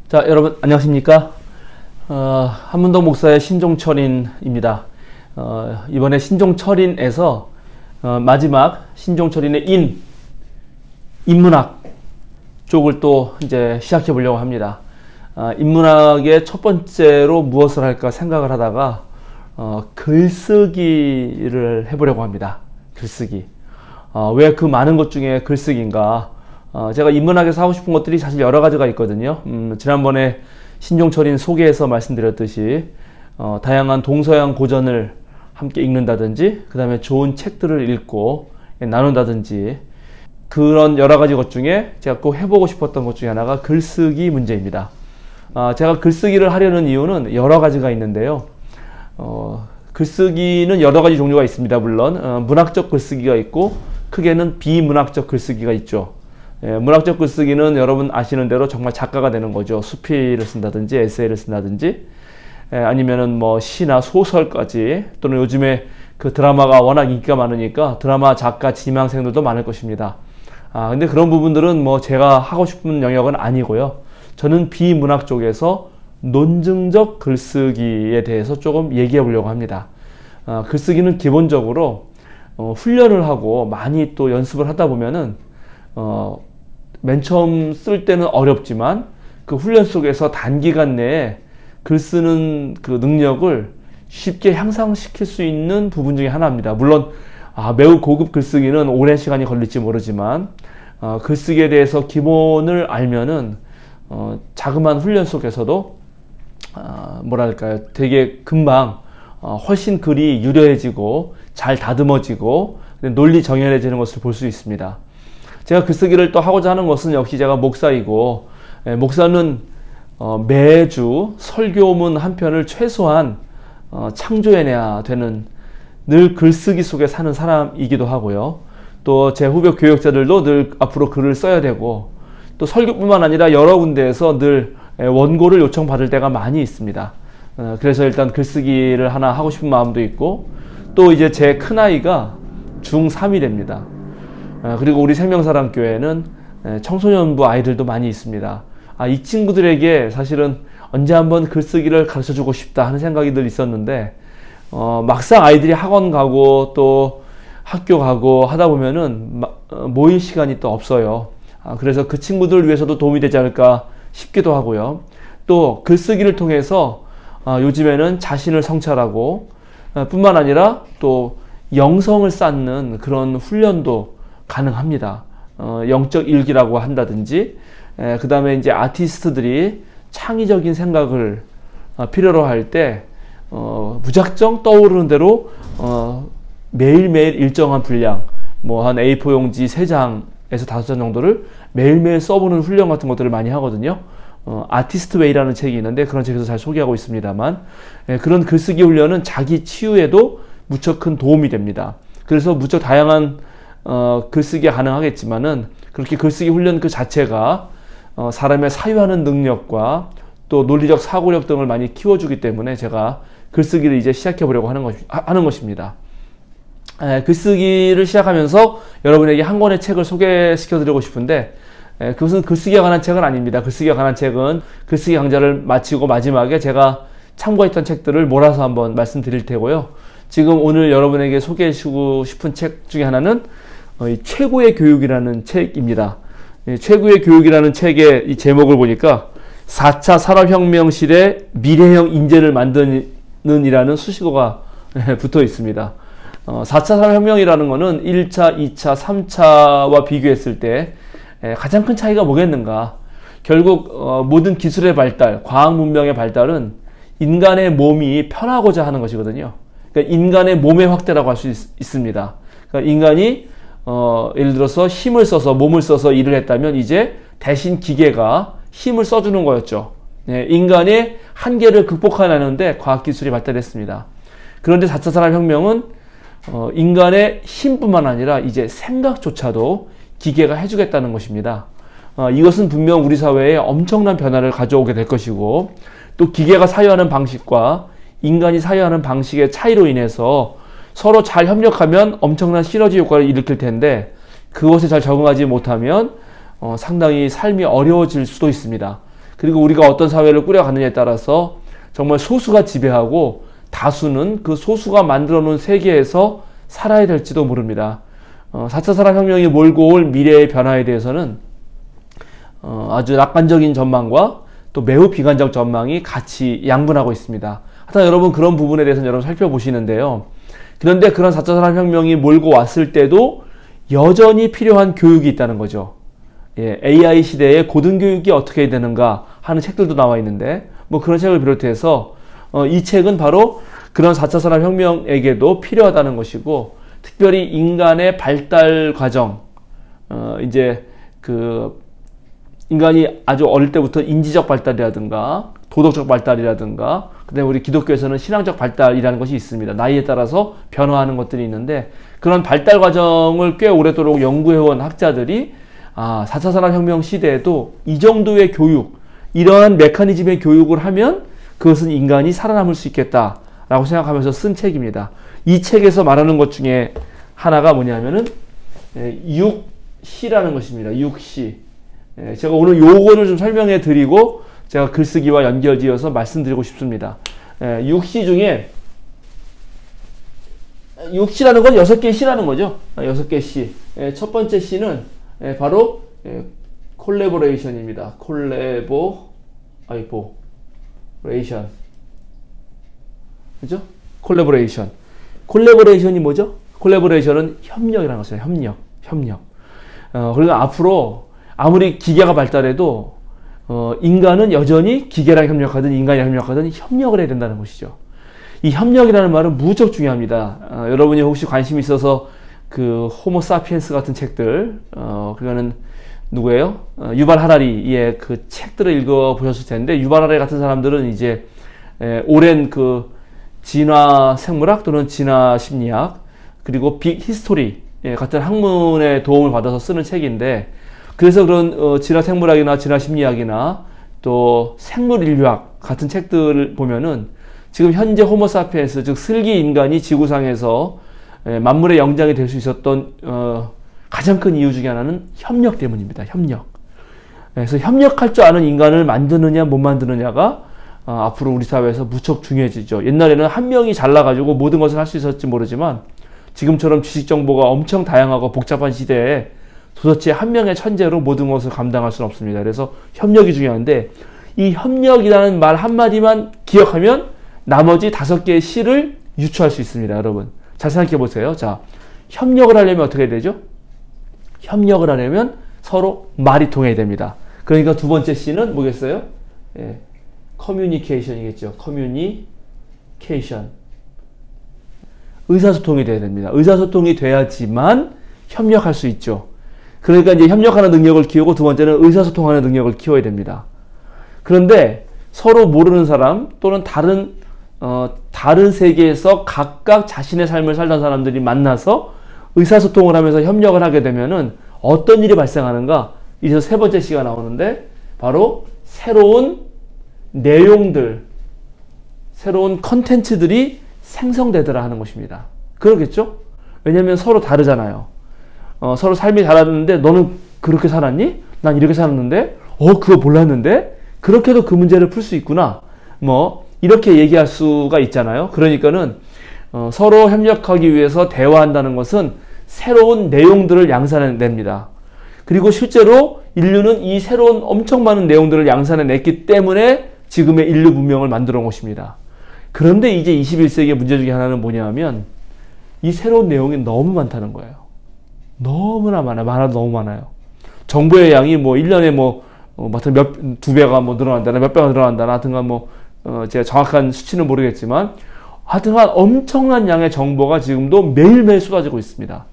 자, 여러분 안녕하십니까? 한문동 목사의 신종철인입니다. 이번에 신종철인에서 마지막 신종철인의 인문학 쪽을 또 이제 시작해 보려고 합니다. 인문학의 첫 번째로 무엇을 할까 생각을 하다가 글쓰기를 해보려고 합니다. 글쓰기. 왜 그 많은 것 중에 글쓰기인가? 제가 인문학에서 하고 싶은 것들이 사실 여러 가지가 있거든요. 지난번에 신종철인 소개에서 말씀드렸듯이 다양한 동서양 고전을 함께 읽는다든지 그 다음에 좋은 책들을 읽고 나눈다든지 그런 여러 가지 것 중에 제가 꼭 해보고 싶었던 것 중에 하나가 글쓰기 문제입니다. 제가 글쓰기를 하려는 이유는 여러 가지가 있는데요. 글쓰기는 여러 가지 종류가 있습니다. 물론 문학적 글쓰기가 있고 크게는 비문학적 글쓰기가 있죠. 문학적 글쓰기는 여러분 아시는 대로 정말 작가가 되는 거죠. 수필을 쓴다든지 에세이를 쓴다든지 아니면은 뭐 시나 소설까지, 또는 요즘에 그 드라마가 워낙 인기가 많으니까 드라마 작가 지망생들도 많을 것입니다. 근데 그런 부분들은 뭐 제가 하고 싶은 영역은 아니고요. 저는 비문학 쪽에서 논증적 글쓰기에 대해서 조금 얘기해 보려고 합니다. 글쓰기는 기본적으로 훈련을 하고 많이 또 연습을 하다 보면은 맨 처음 쓸 때는 어렵지만 그 훈련 속에서 단기간 내에 글 쓰는 그 능력을 쉽게 향상시킬 수 있는 부분 중에 하나입니다. 물론 매우 고급 글쓰기는 오랜 시간이 걸릴지 모르지만 글쓰기에 대해서 기본을 알면은 자그마한 훈련 속에서도 뭐랄까요, 되게 금방 훨씬 글이 유려해지고 잘 다듬어지고 논리 정연해지는 것을 볼 수 있습니다. 제가 글쓰기를 또 하고자 하는 것은 역시 제가 목사이고, 목사는 매주 설교문 한 편을 최소한 창조해내야 되는 늘 글쓰기 속에 사는 사람이기도 하고요. 또 제 후배 교역자들도 늘 앞으로 글을 써야 되고, 또 설교뿐만 아니라 여러 군데에서 늘 원고를 요청받을 때가 많이 있습니다. 그래서 일단 글쓰기를 하나 하고 싶은 마음도 있고, 또 이제 제 큰아이가 중3이 됩니다. 그리고 우리 생명사랑교회는 청소년부 아이들도 많이 있습니다. 이 친구들에게 사실은 언제 한번 글쓰기를 가르쳐주고 싶다 하는 생각이 늘 있었는데, 막상 아이들이 학원 가고 또 학교 가고 하다 보면은 모일 시간이 또 없어요. 그래서 그 친구들을 위해서도 도움이 되지 않을까 싶기도 하고요. 또 글쓰기를 통해서 요즘에는 자신을 성찰하고 뿐만 아니라 또 영성을 쌓는 그런 훈련도 가능합니다. 영적 일기라고 한다든지, 그 다음에 이제 아티스트들이 창의적인 생각을 필요로 할 때 무작정 떠오르는 대로 매일매일 일정한 분량, 뭐 한 A4 용지 3장에서 5장 정도를 매일매일 써보는 훈련 같은 것들을 많이 하거든요. 아티스트 웨이라는 책이 있는데 그런 책에서 잘 소개하고 있습니다만, 그런 글쓰기 훈련은 자기 치유에도 무척 큰 도움이 됩니다. 그래서 무척 다양한 글쓰기가 가능하겠지만은, 그렇게 글쓰기 훈련 그 자체가 사람의 사유하는 능력과 또 논리적 사고력 등을 많이 키워주기 때문에 제가 글쓰기를 이제 시작해 보려고 하는 것입니다. 글쓰기를 시작하면서 여러분에게 한 권의 책을 소개시켜 드리고 싶은데, 그것은 글쓰기에 관한 책은 아닙니다. 글쓰기에 관한 책은 글쓰기 강좌를 마치고 마지막에 제가 참고했던 책들을 몰아서 한번 말씀드릴 테고요. 지금 오늘 여러분에게 소개해 주고 싶은 책 중에 하나는 최고의 교육이라는 책입니다. 최고의 교육이라는 책의 이 제목을 보니까 4차 산업혁명 시대 미래형 인재를 만드는 이라는 수식어가 붙어 있습니다. 4차 산업혁명이라는 것은 1차, 2차, 3차와 비교했을 때 가장 큰 차이가 뭐겠는가? 결국 모든 기술의 발달, 과학 문명의 발달은 인간의 몸이 편하고자 하는 것이거든요. 그러니까 인간의 몸의 확대라고 할 수 있습니다. 그러니까 인간이 예를 들어서 힘을 써서, 몸을 써서 일을 했다면 이제 대신 기계가 힘을 써주는 거였죠. 인간의 한계를 극복하려는데 과학기술이 발달했습니다. 그런데 4차 산업혁명은 인간의 힘뿐만 아니라 이제 생각조차도 기계가 해주겠다는 것입니다. 이것은 분명 우리 사회에 엄청난 변화를 가져오게 될 것이고, 또 기계가 사유하는 방식과 인간이 사유하는 방식의 차이로 인해서 서로 잘 협력하면 엄청난 시너지 효과를 일으킬 텐데, 그것에 잘 적응하지 못하면 상당히 삶이 어려워질 수도 있습니다. 그리고 우리가 어떤 사회를 꾸려가느냐에 따라서 정말 소수가 지배하고 다수는 그 소수가 만들어 놓은 세계에서 살아야 될지도 모릅니다. 4차 산업혁명이 몰고 올 미래의 변화에 대해서는 아주 낙관적인 전망과 또 매우 비관적 전망이 같이 양분하고 있습니다. 하여튼 여러분 그런 부분에 대해서는 여러분 살펴보시는데요. 그런데 그런 4차 산업혁명이 몰고 왔을 때도 여전히 필요한 교육이 있다는 거죠. 예, AI 시대에 고등교육이 어떻게 되는가 하는 책들도 나와 있는데 뭐 그런 책을 비롯해서 이 책은 바로 그런 4차 산업혁명에게도 필요하다는 것이고 특별히 인간의 발달 과정 이제 그 인간이 아주 어릴 때부터 인지적 발달이라든가 도덕적 발달이라든가 그다음에 우리 기독교에서는 신앙적 발달이라는 것이 있습니다. 나이에 따라서 변화하는 것들이 있는데 그런 발달 과정을 꽤 오래도록 연구해온 학자들이 4차 산업혁명 시대에도 이 정도의 교육, 이러한 메커니즘의 교육을 하면 그것은 인간이 살아남을 수 있겠다라고 생각하면서 쓴 책입니다. 이 책에서 말하는 것 중에 하나가 뭐냐면은 6C라는 것입니다. 6C. 제가 오늘 요거를 좀 설명해 드리고 제가 글쓰기와 연결지어서 말씀드리고 싶습니다. 6C 중에 6C라는 건 6개의 C라는 거죠. 6개의 C. 첫 번째 C는 바로 콜래보레이션입니다. 콜래보레이션. 그죠? 콜래보레이션. 콜래보레이션이 뭐죠? 콜래보레이션은 협력이라는 것이에요. 협력. 그러니까 앞으로 아무리 기계가 발달해도 인간은 여전히 기계랑 협력하든 인간이랑 협력하든 협력을 해야 된다는 것이죠. 이 협력이라는 말은 무척 중요합니다. 여러분이 혹시 관심이 있어서 그 호모 사피엔스 같은 책들 그거는 누구예요? 유발 하라리의 그 책들을 읽어 보셨을 텐데 유발 하라리 같은 사람들은 이제 오랜 그 진화 생물학 또는 진화 심리학 그리고 빅 히스토리 같은 학문의 도움을 받아서 쓰는 책인데 그래서 그런 진화 생물학이나 진화 심리학이나 또 생물 인류학 같은 책들을 보면은 지금 현재 호모 사피엔스 즉 슬기 인간이 지구상에서 만물의 영장이 될 수 있었던 가장 큰 이유 중에 하나는 협력 때문입니다. 협력. 그래서 협력할 줄 아는 인간을 만드느냐 못 만드느냐가 앞으로 우리 사회에서 무척 중요해지죠. 옛날에는 한 명이 잘나가지고 모든 것을 할 수 있었을지 모르지만 지금처럼 지식 정보가 엄청 다양하고 복잡한 시대에 도대체 한 명의 천재로 모든 것을 감당할 수는 없습니다. 그래서 협력이 중요한데 이 협력이라는 말 한마디만 기억하면 나머지 5개의 C를 유추할 수 있습니다. 여러분 잘 생각해 보세요. 자, 협력을 하려면 어떻게 해야 되죠? 협력을 하려면 서로 말이 통해야 됩니다. 그러니까 두 번째 C는 뭐겠어요? 커뮤니케이션이겠죠. 커뮤니케이션. 의사소통이 돼야 됩니다. 의사소통이 돼야지만 협력할 수 있죠. 그러니까 이제 협력하는 능력을 키우고 두 번째는 의사소통하는 능력을 키워야 됩니다. 그런데 서로 모르는 사람 또는 다른 세계에서 각각 자신의 삶을 살던 사람들이 만나서 의사소통을 하면서 협력을 하게 되면은 어떤 일이 발생하는가? 이제 세 번째 C가 나오는데 바로 새로운 내용들, 새로운 컨텐츠들이 생성되더라 하는 것입니다. 그러겠죠? 왜냐하면 서로 다르잖아요. 서로 삶이 다르는데 너는 그렇게 살았니? 난 이렇게 살았는데 그거 몰랐는데? 그렇게도 그 문제를 풀 수 있구나. 뭐 이렇게 얘기할 수가 있잖아요. 그러니까는 서로 협력하기 위해서 대화한다는 것은 새로운 내용들을 양산해냅니다. 그리고 실제로 인류는 이 새로운 엄청 많은 내용들을 양산해냈기 때문에 지금의 인류 문명을 만들어 온 것입니다. 그런데 이제 21세기의 문제 중에 하나는 뭐냐 하면 이 새로운 내용이 너무 많다는 거예요. 너무나 많아도 너무 많아요. 정보의 양이 뭐 1년에 두 배가 늘어난다나 몇 배가 늘어난다나 하여튼간 제가 정확한 수치는 모르겠지만 하여튼간 엄청난 양의 정보가 지금도 매일매일 쏟아지고 있습니다.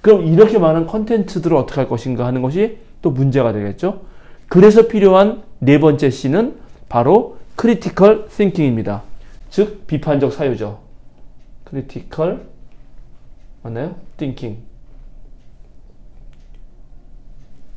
그럼 이렇게 많은 컨텐츠들을 어떻게 할 것인가 하는 것이 또 문제가 되겠죠. 그래서 필요한 네 번째 C는 바로 critical thinking입니다. 즉 비판적 사유죠. critical 맞나요? thinking.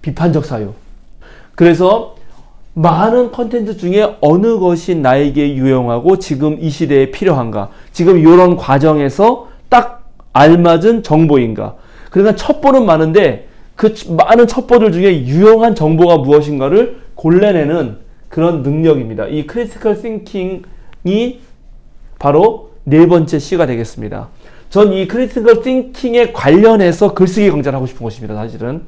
비판적 사유. 그래서 많은 컨텐츠 중에 어느 것이 나에게 유용하고 지금 이 시대에 필요한가? 지금 이런 과정에서 딱 알맞은 정보인가? 그러니까 첩보는 많은데 그 많은 첩보들 중에 유용한 정보가 무엇인가를 골라내는 그런 능력입니다. 이 크리티컬 띵킹이 바로 네 번째 C가 되겠습니다. 전 이 크리티컬 띵킹에 관련해서 글쓰기 강좌를 하고 싶은 것입니다. 사실은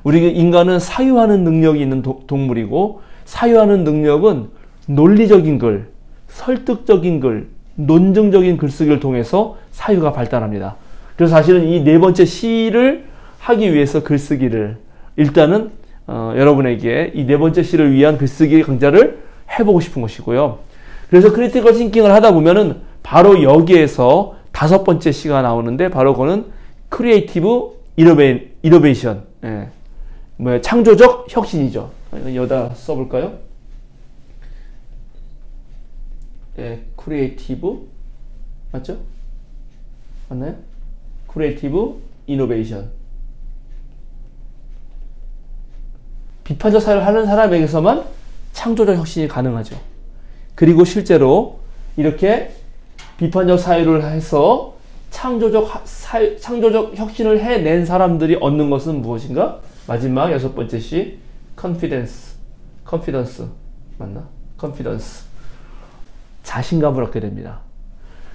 우리 인간은 사유하는 능력이 있는 동물이고, 사유하는 능력은 논리적인 글, 설득적인 글, 논증적인 글쓰기를 통해서 사유가 발달합니다. 그래서 사실은 이 네 번째 C를 하기 위해서 글쓰기를 일단은 여러분에게 이 네 번째 C를 위한 글쓰기 강좌를 해보고 싶은 것이고요. 그래서 크리티컬 띵킹을 하다 보면은 바로 여기에서 다섯 번째 C가 나오는데, 바로 그거는 크리에이티브 이노베이션, 창조적 혁신이죠. 여기다 써볼까요? 크리에이티브 맞죠? 맞나요? 크리에이티브 이노베이션. 비판적 사유를 하는 사람에게서만 창조적 혁신이 가능하죠. 그리고 실제로 이렇게 비판적 사유를 해서 창조적 혁신을 해낸 사람들이 얻는 것은 무엇인가? 마지막 여섯 번째 C, confidence 맞나? confidence. 자신감을 얻게 됩니다.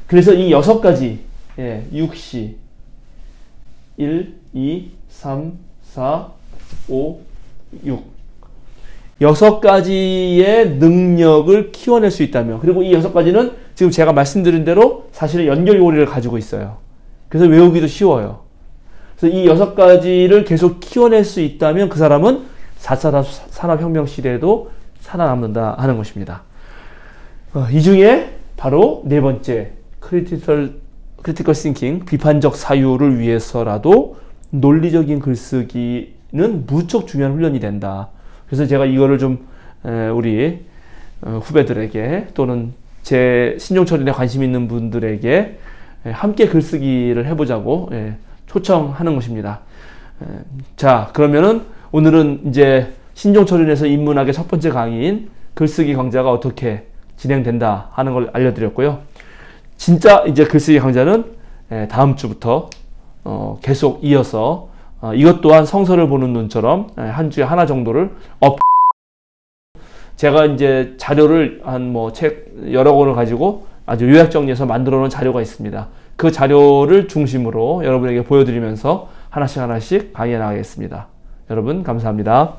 그래서 이 여섯 가지, 6C, 1, 2, 3, 4, 5, 6. 여섯 가지의 능력을 키워낼 수 있다면, 그리고 이 여섯 가지는 지금 제가 말씀드린 대로 사실은 연결고리를 가지고 있어요. 그래서 외우기도 쉬워요. 그래서 이 여섯 가지를 계속 키워낼 수 있다면 그 사람은 4차 산업혁명 시대에도 살아남는다 하는 것입니다. 이 중에 바로 네 번째 크리티컬 띵킹, 비판적 사유를 위해서라도 논리적인 글쓰기는 무척 중요한 훈련이 된다. 그래서 제가 이거를 좀 우리 후배들에게 또는 제 신종철인에 관심 있는 분들에게 함께 글쓰기를 해보자고 초청하는 것입니다. 자, 그러면은 오늘은 이제 신종철인에서 인문학의 첫 번째 강의인 글쓰기 강좌가 어떻게 진행된다 하는 걸 알려드렸고요. 진짜 이제 글쓰기 강좌는 다음 주부터 계속 이어서 이것 또한 성서를 보는 눈처럼 한 주에 하나 정도를 제가 이제 자료를 한 책 여러 권을 가지고 아주 요약 정리해서 만들어 놓은 자료가 있습니다. 그 자료를 중심으로 여러분에게 보여드리면서 하나씩 강의해 나가겠습니다. 여러분 감사합니다.